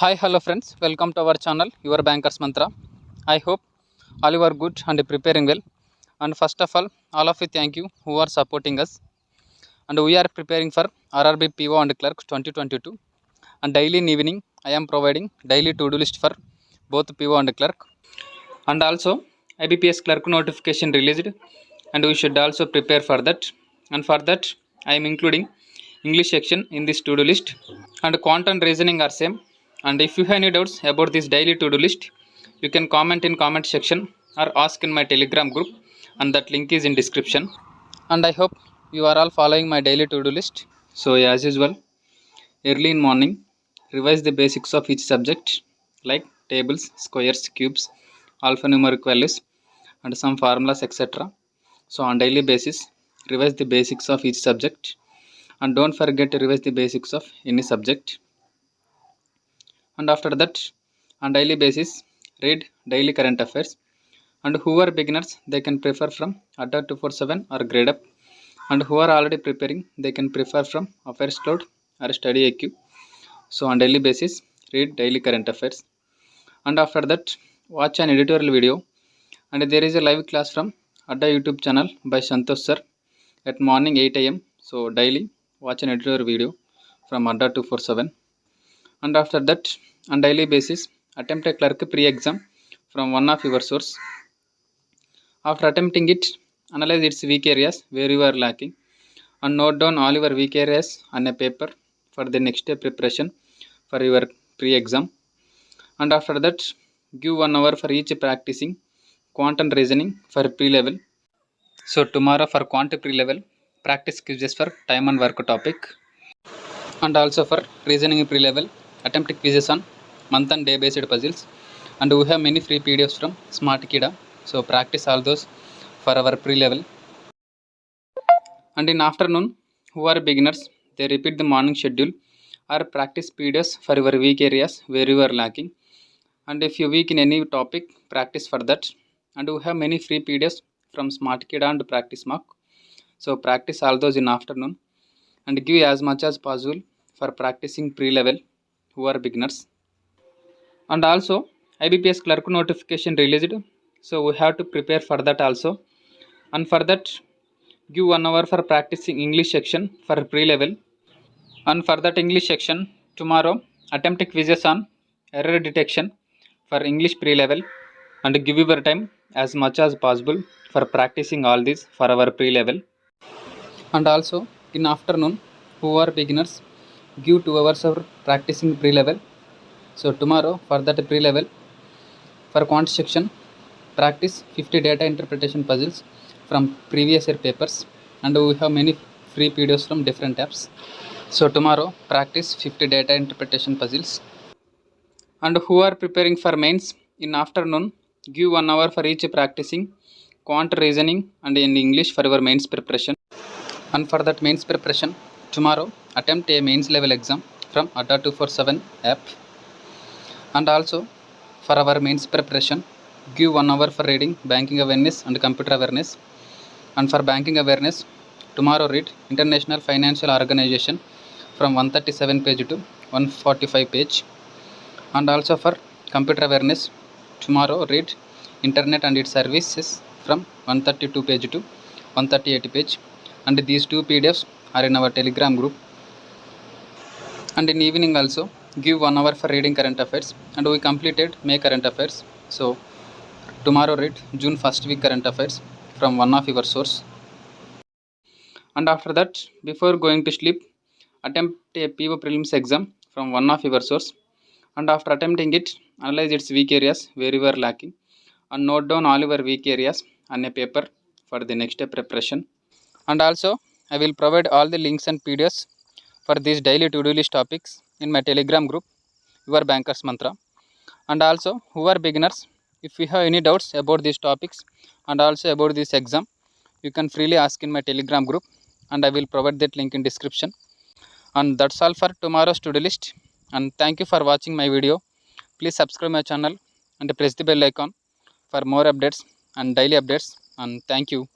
Hi, hello friends. Welcome to our channel, Your Bankers Mantra. I hope all you are good and preparing well. And first of all of you thank you who are supporting us. And we are preparing for RRB PO and Clerk 2022. And daily in evening, I am providing daily to-do list for both PO and Clerk. And also IBPS Clerk notification released. And we should also prepare for that. And for that, I am including English section in this to-do list. And quant and reasoning are same. And if you have any doubts about this daily to-do list, you can comment in comment section or ask in my telegram group, and that link is in description. And I hope you are all following my daily to-do list. So as usual, early in morning, revise the basics of each subject like tables, squares, cubes, alphanumeric values and some formulas, etc. So on daily basis, revise the basics of each subject, and don't forget to revise the basics of any subject. And after that, on daily basis, read daily current affairs. And who are beginners, they can prefer from Adda 247 or grade up, and who are already preparing, they can prefer from affairs cloud or study AQ. So on daily basis, read daily current affairs. And after that, watch an editorial video. And there is a live class from Adda YouTube channel by Santosh sir at morning 8 am. So daily watch an editorial video from Adda 247. And after that, on daily basis, attempt a clerk pre-exam from one of your source. After attempting it, analyze its weak areas where you are lacking, and note down all your weak areas on a paper for the next day preparation for your pre-exam. And after that, give 1 hour for each practicing quant and reasoning for pre-level. So tomorrow for quant pre-level, practice quizzes for time and work topic, and also for reasoning pre-level, attempt quizzes on month and day based puzzles. And we have many free PDFs from Smart Kida, so practice all those for our pre-level. And in afternoon, who are beginners, they repeat the morning schedule or practice PDFs for your weak areas where you are lacking. And if you weak in any topic, practice for that. And we have many free PDFs from Smart Kida and Practice Mark, so practice all those in afternoon, and give as much as possible for practicing pre-level who are beginners. And also IBPS clerk notification released, so we have to prepare for that also. And for that, give 1 hour for practicing English section for pre-level. And for that English section, tomorrow attempt quizzes on error detection for English pre-level, and give your time as much as possible for practicing all these for our pre-level. And also in afternoon, who are beginners, give 2 hours for practicing pre-level. So tomorrow for that pre-level, for quant section, practice 50 data interpretation puzzles from previous year papers, and we have many free PDFs from different apps. So tomorrow practice 50 data interpretation puzzles. And who are preparing for mains, in afternoon, give 1 hour for each practicing quant, reasoning and in English for your mains preparation. And for that mains preparation, tomorrow attempt a mains level exam from Adda 247 app. And also for our mains preparation, give 1 hour for reading banking awareness and computer awareness. And for banking awareness, tomorrow read International Financial Organization from 137 page to 145 page. And also for computer awareness, tomorrow read Internet and its services from 132 page to 138 page. And these two PDFs are in our telegram group. And in evening also, give 1 hour for reading current affairs, and we completed May current affairs. So tomorrow read June first week current affairs from one of your source. And after that, before going to sleep, attempt a PO prelims exam from one of your source. And after attempting it, analyze its weak areas where you are lacking, and note down all your weak areas on a paper for the next day preparation. And also I will provide all the links and PDFs for these daily to-do list topics in my telegram group, Your Bankers Mantra. And also who are beginners, if you have any doubts about these topics and also about this exam, you can freely ask in my telegram group, and I will provide that link in description. And that's all for tomorrow's to-do list. And thank you for watching my video. Please subscribe my channel and press the bell icon for more updates and daily updates. And thank you.